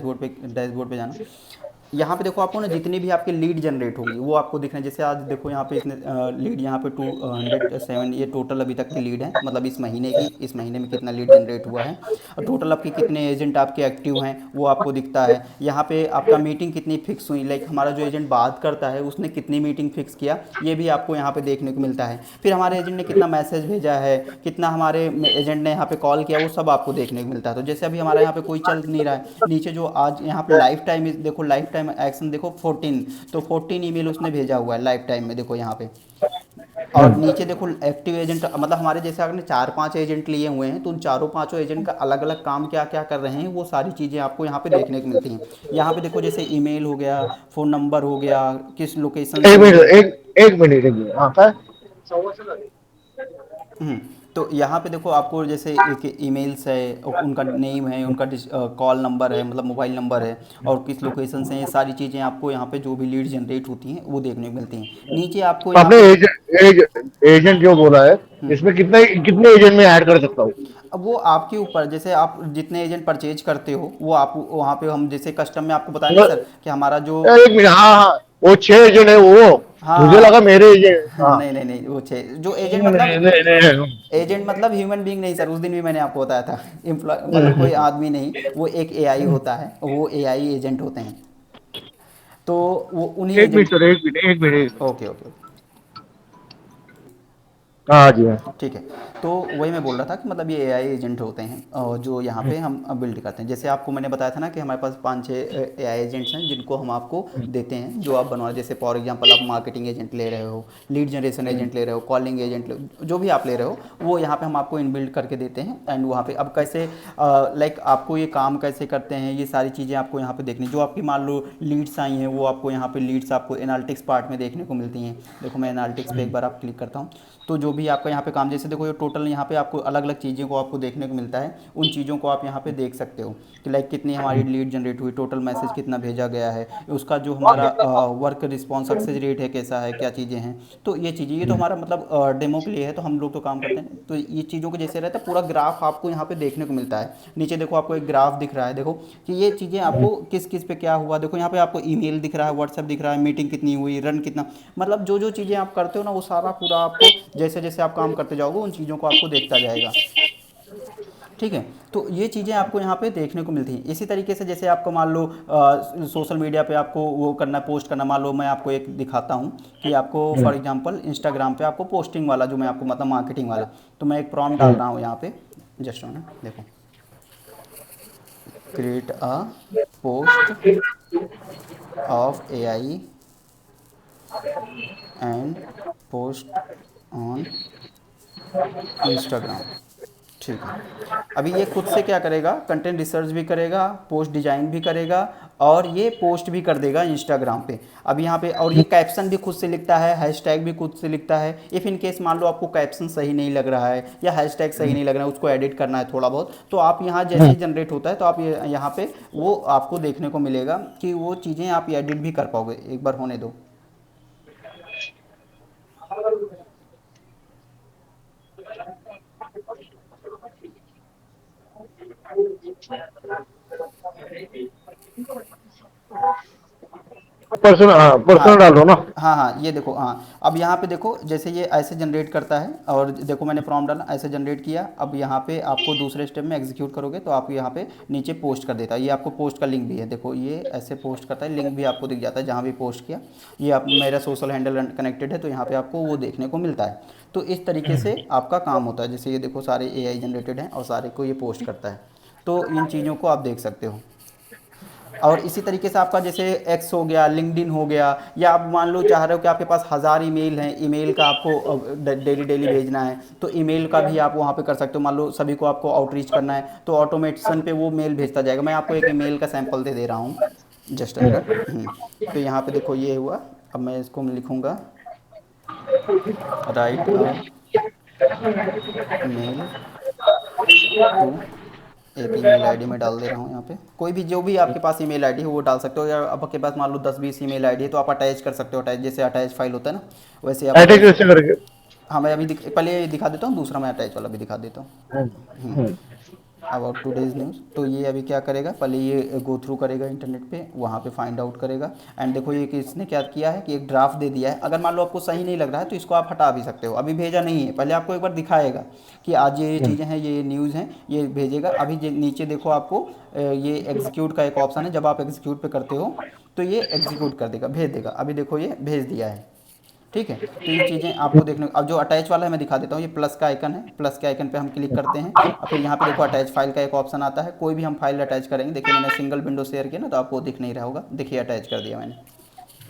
Dashboard पे जाना। यहाँ पे देखो आपको ना जितनी भी आपकी लीड जनरेट होंगी वो आपको दिख रहे हैं। जैसे आज देखो यहाँ पे इसने लीड यहाँ पे 207, ये टोटल अभी तक की लीड है, मतलब इस महीने की, इस महीने में कितना लीड जनरेट हुआ है, और टोटल आपके कितने एजेंट आपके एक्टिव हैं वो आपको दिखता है। यहाँ पे आपका मीटिंग कितनी फिक्स हुई, लाइक हमारा जो एजेंट बात करता है उसने कितनी मीटिंग फिक्स किया, ये भी आपको यहाँ पे देखने को मिलता है। फिर हमारे एजेंट ने कितना मैसेज भेजा है, कितना हमारे एजेंट ने यहाँ पे कॉल किया, वो सब आपको देखने को मिलता है। तो जैसे अभी हमारा यहाँ पे कोई चल नहीं रहा है, नीचे जो आज यहाँ पे लाइफ टाइम देखो, लाइफ टाइम एक्शन देखो 14, तो 14 ईमेल उसने भेजा हुआ है लाइफ टाइम में, देखो यहाँ पे। और नीचे देखो एक्टिव एजेंट, मतलब हमारे जैसे अगर चार पांच एजेंट लिए हुए हैं तो उन चारों पांचों एजेंट का अलग अलग काम क्या क्या कर रहे हैं वो सारी चीज़ें आपको यहाँ पे देखने को मिलती हैं। यहाँ पे देखो जैसे ईमेल हो गया, फ़ोन नंबर हो गया, किस लोकेशन से एक वो मिनट, मीट। एक मिनट, हाँ काय. तो यहाँ पे देखो आपको जैसे एक ईमेल्स है, उनका नेम है, उनका कॉल नंबर है, मतलब मोबाइल नंबर है, और किस लोकेशन से, ये सारी चीज़ें आपको यहाँ पे जो भी लीड जनरेट होती हैं वो देखने को मिलती हैं। नीचे आपको यहाँ आपने पे एजेंट जो बोला है, इसमें कितने कितने एजेंट में ऐड कर सकता हूँ? अब वो आपके ऊपर, जैसे आप जितने एजेंट परचेज करते हो वो आप वहाँ पे, हम जैसे कस्टम में आपको बताया नहीं सर कि हमारा जो। एक मिनट, हाँ हाँ, वो 6 एजेंट है वो. हाँ मुझे लगा हाँ। मेरे एजेंट. हाँ. नहीं नहीं नहीं, वो छः जो एजेंट नहीं मतलब, नहीं नहीं. एजेंट मतलब ह्यूमन बीइंग नहीं सर, उस दिन भी मैंने आपको बताया था। एम्प्लॉय मतलब कोई आदमी नहीं, वो एक एआई होता है, वो एआई एजेंट होते हैं। तो वो उन्हीं एक मिनट एजेंट। सर, एक मिनट, एक मिनट. Okay okay. हाँ जी, हाँ. ठीक है। तो वही मैं बोल रहा था कि मतलब ये एआई एजेंट होते हैं, जो यहाँ पे हम बिल्ड करते हैं। जैसे आपको मैंने बताया था ना कि हमारे पास पाँच छः एआई एजेंट्स हैं जिनको हम आपको देते हैं, जो आप बनवा, जैसे फॉर एग्जांपल आप मार्केटिंग एजेंट ले रहे हो, लीड जनरेशन एजेंट ले रहे हो, कॉलिंग एजेंट जो भी आप ले रहे हो, वो यहाँ पे हम आपको इनबिल्ड करके देते हैं। एंड वहाँ पे अब कैसे, लाइक आपको ये काम कैसे करते हैं, ये सारी चीज़ें आपको यहाँ पे देखनी, जो आपकी मान लो लीड्स आई हैं वो आपको यहाँ पे लीड्स आपको एनालिटिक्स पार्ट में देखने को मिलती हैं। देखो मैं एनालिटिक्स पे एक बार आप क्लिक करता हूँ, तो जो भी आपका यहाँ पे काम, जैसे देखो ये टोटल यहाँ पे आपको अलग अलग चीज़ों को आपको देखने को मिलता है, उन चीज़ों को आप यहाँ पे देख सकते हो कि लाइक कितनी हमारी लीड जनरेट हुई, टोटल मैसेज कितना भेजा गया है, उसका जो हमारा वर्क रिस्पॉन्स सक्सेस रेट है कैसा है, क्या चीज़ें हैं। तो ये चीज़ें, ये तो हमारा मतलब डेमो के लिए है, तो हम लोग तो काम करते हैं, तो ये चीज़ों को जैसे रहता है पूरा ग्राफ आपको यहाँ पे देखने को मिलता है। नीचे देखो आपको एक ग्राफ दिख रहा है, देखो कि ये चीज़ें आपको किस किस पे क्या हुआ, देखो यहाँ पे आपको ईमेल दिख रहा है, व्हाट्सएप दिख रहा है, मीटिंग कितनी हुई, रन कितना, मतलब जो जो चीज़ें आप करते हो ना वो सारा पूरा आपको, जैसे जैसे आप काम करते जाओगे उन चीज़ों को आपको देखता जाएगा। ठीक है। तो ये चीज़ें आपको यहाँ पे देखने को मिलती हैं। इसी तरीके से जैसे आपको मान लो सोशल मीडिया पे आपको वो करना, पोस्ट करना, मान लो मैं आपको एक दिखाता हूँ कि आपको फॉर एग्जांपल इंस्टाग्राम पे आपको पोस्टिंग वाला, जो मैं आपको मतलब मार्केटिंग वाला, तो मैं एक प्रॉम्प्ट डाल रहा हूँ यहाँ पे, जस्ट मिनट देखो, create a post of AI and post on Instagram. ठीक है। अभी ये खुद से क्या करेगा, कंटेंट रिसर्च भी करेगा, पोस्ट डिजाइन भी करेगा, और ये पोस्ट भी कर देगा इंस्टाग्राम पे। अब यहाँ पे, और ये कैप्शन भी खुद से लिखता है, हैशटैग भी खुद से लिखता है। इफ़ इन केस मान लो आपको कैप्शन सही नहीं लग रहा है या हैशटैग सही नहीं लग रहा है, उसको एडिट करना है थोड़ा बहुत, तो आप यहाँ जैसे ही जनरेट होता है तो आप ये यहाँ पे वो आपको देखने को मिलेगा कि वो चीज़ें आप एडिट भी कर पाओगे। एक बार होने दो। पर्सनल, हाँ, पर्सनल हाँ डाल दो ना. हाँ हाँ, ये देखो, हाँ अब यहाँ पे देखो जैसे ये ऐसे जनरेट करता है, और देखो मैंने प्रॉम्प्ट डाला, ऐसे जनरेट किया। अब यहाँ पे आपको दूसरे स्टेप में एग्जीक्यूट करोगे तो आपको यहाँ पे नीचे पोस्ट कर देता है। ये आपको पोस्ट का लिंक भी है, देखो ये ऐसे पोस्ट करता है, लिंक भी आपको दिख जाता है जहाँ भी पोस्ट किया। ये आप, मेरा सोशल हैंडल कनेक्टेड है तो यहाँ पे आपको वो देखने को मिलता है। तो इस तरीके से आपका काम होता है। जैसे ये देखो सारे एआई जनरेटेड हैं और सारे को ये पोस्ट करता है, तो इन चीज़ों को आप देख सकते हो। और इसी तरीके से आपका जैसे एक्स हो गया, लिंक्डइन हो गया, या आप मान लो चाह रहे हो कि आपके पास 1000 ईमेल हैं, ईमेल का आपको डेली डेली भेजना है, तो ईमेल का भी आप वहाँ पे कर सकते हो। मान लो सभी को आपको आउटरीच करना है तो ऑटोमेशन पे वो मेल भेजता जाएगा। मैं आपको एक ईमेल का सैंपल दे रहा हूँ, जस्ट अ मिनट। तो यहाँ पे देखो ये हुआ। अब मैं इसको लिखूँगा, राइट अ मेल टू, एक ईमेल आईडी में डाल दे रहा हूँ यहाँ पे। कोई भी जो भी आपके पास ईमेल आईडी है वो डाल सकते हो, या आपके पास मान लो 10-20 ईमेल आईडी है तो आप अटैच कर सकते हो, अटैच जैसे अटैच फाइल होता है ना, वैसे आप अटैच अटैच। कैसे करके? हाँ मैं अभी पहले ये दिखा देता हूँ, दूसरा मैं अटैच वाला भी दिखा देता हूँ। About today's news. तो ये अभी क्या करेगा, पहले ये गो थ्रू करेगा इंटरनेट पे, वहाँ पे फाइंड आउट करेगा। एंड देखो ये कि इसने क्या किया है कि एक ड्राफ्ट दे दिया है। अगर मान लो आपको सही नहीं लग रहा है तो इसको आप हटा भी सकते हो, अभी भेजा नहीं है, पहले आपको एक बार दिखाएगा कि आज ये हम्म, चीज़ें हैं, ये न्यूज़ हैं, ये भेजेगा। अभी नीचे देखो आपको ये एग्जीक्यूट का एक ऑप्शन है, जब आप एग्जीक्यूट पे करते हो तो ये एग्जीक्यूट कर देगा, भेज देगा। अभी देखो ये भेज दिया है, ठीक है। तो ये चीज़ें आपको देखने, अब जो अटैच वाला है मैं दिखा देता हूँ, ये प्लस का आइकन है, प्लस के आइकन पे हम क्लिक करते हैं और फिर यहाँ पे देखो अटैच फाइल का एक ऑप्शन आता है। कोई भी हम फाइल अटैच करेंगे, देखिए मैंने सिंगल विंडो शेयर किया ना तो आपको दिख नहीं रहा होगा, देखिए अटैच कर दिया मैंने।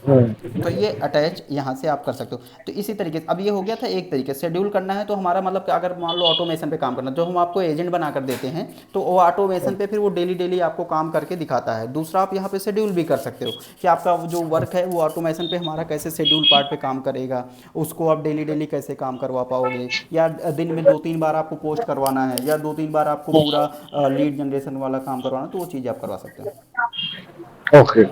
तो ये अटैच यहाँ से आप कर सकते हो। तो इसी तरीके से अब ये हो गया था एक तरीके से शेड्यूल करना है। तो हमारा मतलब कि अगर मान लो ऑटोमेशन पे काम करना, जो हम आपको एजेंट बना कर देते हैं तो वो ऑटोमेशन पे फिर वो डेली डेली आपको काम करके दिखाता है। दूसरा आप यहाँ पे शेड्यूल भी कर सकते हो कि आपका जो वर्क है वो ऑटोमेशन पे हमारा कैसे शेड्यूल पार्ट पे काम करेगा, उसको आप डेली डेली कैसे काम करवा पाओगे, या दिन में 2-3 बार आपको पोस्ट करवाना है, या 2-3 बार आपको पूरा लीड जनरेशन वाला काम करवाना है, तो वो चीज़ आप करवा सकते हो। ओके।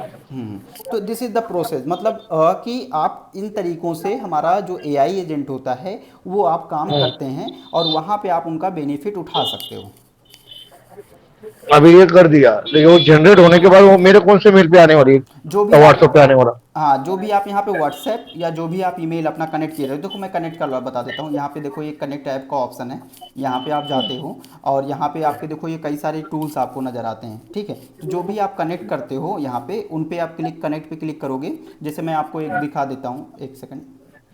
तो दिस इज़ द प्रोसेस, मतलब कि आप इन तरीक़ों से हमारा जो एआई एजेंट होता है वो आप काम करते हैं और वहाँ पे आप उनका बेनिफिट उठा सकते हो। अभी ये कर दिया, लेकिन वो जनरेट होने के बाद वो मेरे कौन से मेल पे आने वाली है, जो भी या आप, व्हाट्सएप पे आने वाला? हाँ जो भी आप यहाँ पे व्हाट्सएप या जो भी आप ईमेल अपना कनेक्ट किए रहे हो, देखो मैं कनेक्ट कर बता देता हूँ। यहाँ पे देखो ये कनेक्ट ऐप का ऑप्शन है, यहाँ पे आप जाते हो और यहाँ पे आपके देखो ये कई सारे टूल्स आपको नज़र आते हैं, ठीक है। तो जो भी आप कनेक्ट करते हो यहाँ पे उन पे आप क्लिक, कनेक्ट पे क्लिक करोगे। जैसे मैं आपको एक दिखा देता हूँ, एक सेकंड,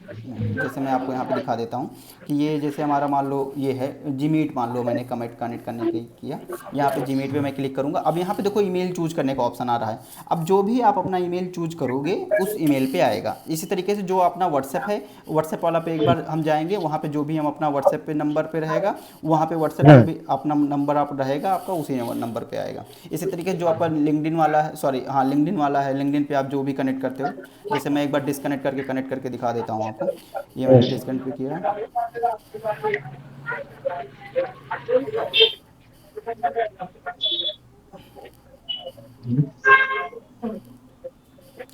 जैसे मैं आपको यहाँ पे दिखा देता हूँ कि ये जैसे हमारा मान लो ये है जीमीट, मान लो मैंने कनेक्ट करने के किया, यहाँ पे जीमीट पे मैं क्लिक करूँगा। अब यहाँ पे देखो ईमेल चूज करने का ऑप्शन आ रहा है। अब जो भी आप अपना ईमेल चूज करोगे उस ईमेल पे आएगा। इसी तरीके से जो अपना व्हाट्सएप है, व्हाट्सएप वाला पे एक बार हम जाएंगे, वहाँ पे जो भी हम अपना व्हाट्सएप पे नंबर पे रहेगा, वहाँ पे व्हाट्सएप पे हम्म, भी अपना नंबर आप रहेगा आपका, उसी नंबर पे आएगा। इसी तरीके से जो आपका लिंक्डइन वाला है, सॉरी हाँ लिंक्डइन वाला है, लिंक्डइन पे आप जो भी कनेक्ट करते हो, जैसे मैं एक बार डिस्कनेक्ट करके कनेक्ट करके दिखा देता हूँ आपको। ये मैंने डिस्कनेक्ट भी किया।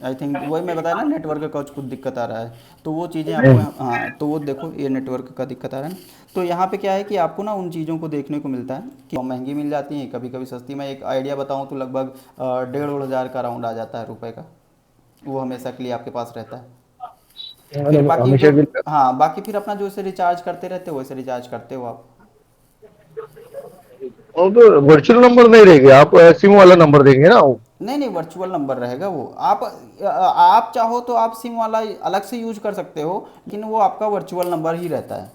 आई थिंक वही मैं बताया ना, नेटवर्क का कुछ कुछ दिक्कत आ रहा है, तो वो चीज़ें आपको, हम्म, हाँ तो वो देखो ये नेटवर्क का दिक्कत आ रहा है। तो यहाँ पे क्या है कि आपको ना उन चीज़ों को देखने को मिलता है कि महंगी मिल जाती हैं, कभी कभी सस्ती। मैं एक आइडिया बताऊँ तो लगभग 1,500 का राउंड आ जाता है रुपए का, वो हमेशा के लिए आपके पास रहता है। फिर बाकी हमेशा जो, के लिए। हाँ बाकी फिर अपना जो इसे रिचार्ज करते रहते हो वैसे रिचार्ज करते हो आप। और तो वर्चुअल नंबर नहीं रहेगा, आप सिम वाला नंबर देंगे ना वो? नहीं नहीं, वर्चुअल नंबर रहेगा वो। आप चाहो तो आप सिम वाला अलग से यूज कर सकते हो, लेकिन वो आपका वर्चुअल नंबर ही रहता है।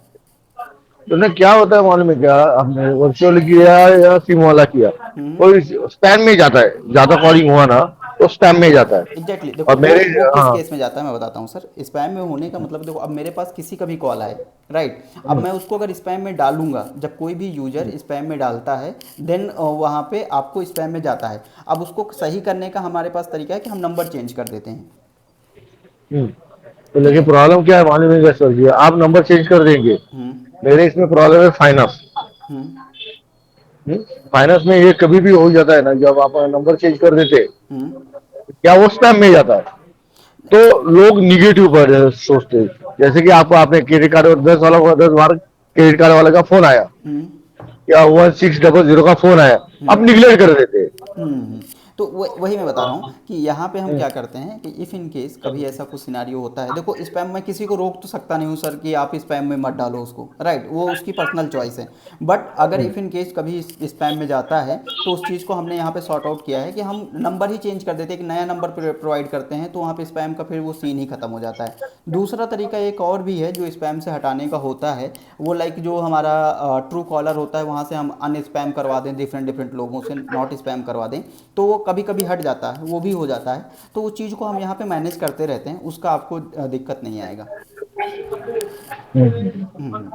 तो ना क्या होता है मालूम है क्या, हमने वर्चुअल किया या सिम वाला किया, हम्म। कोई स्पैम में जाता है, ज्यादा कॉलिंग हुआ ना तो स्पैम में जाता है। एग्जैक्टली देखो और मेरे, वो किस हाँ। केस में जाता है मैं बताता हूँ सर। स्पैम में होने का मतलब देखो, अब मेरे पास किसी का भी कॉल आए, राइट, अब मैं उसको अगर स्पैम में डालूंगा, जब कोई भी यूजर स्पैम में डालता है देन वहाँ पे आपको स्पैम में जाता है। अब उसको सही करने का हमारे पास तरीका है कि हम नंबर चेंज कर देते हैं, हम्म, तो ठीक लेकिन है। प्रॉब्लम क्या है मालूम है क्या सर जी, आप नंबर चेंज कर देंगे, हम्म। मेरे इसमें प्रॉब्लम है फाइनेंस। हम्म। फाइनेंस में ये कभी भी हो जाता है ना, जब आप नंबर चेंज कर देते, हम्म। क्या वो स्पैम में जाता है, तो लोग निगेटिव पर सोचते हैं। जैसे कि आपको, आपने क्रेडिट कार्ड 10 वाला, 10 बार क्रेडिट कार्ड वाले का फोन आया, हम्म। या 1600 का फोन आया, आप हम्म। निगलेक्ट कर देते हैं। तो वही मैं बता रहा हूँ कि यहाँ पे हम क्या करते हैं कि इफ़ इन केस कभी ऐसा कुछ सिनारियो होता है, देखो स्पैम में किसी को रोक तो सकता नहीं हूँ सर कि आप स्पैम में मत डालो उसको, राइट, वो उसकी पर्सनल चॉइस है। बट अगर इफ़ इन केस कभी स्पैम में जाता है तो उस चीज़ को हमने यहाँ पे सॉर्ट आउट किया है कि हम नंबर ही चेंज कर देते हैं, कि नया नंबर प्रोवाइड करते हैं, तो वहाँ पे स्पैम का फिर वो सीन ही खत्म हो जाता है। दूसरा तरीका एक और भी है जो स्पैम से हटाने का होता है, वो लाइक जो हमारा ट्रू कॉलर होता है, वहाँ से हम अन स्पैम करवा दें, डिफरेंट डिफरेंट लोगों से नॉट स्पैम करवा दें, तो वो कभी कभी हट जाता है, वो भी हो जाता है। तो उस चीज़ को हम यहाँ पे मैनेज करते रहते हैं, उसका आपको दिक्कत नहीं आएगा। हम्म, हम्म।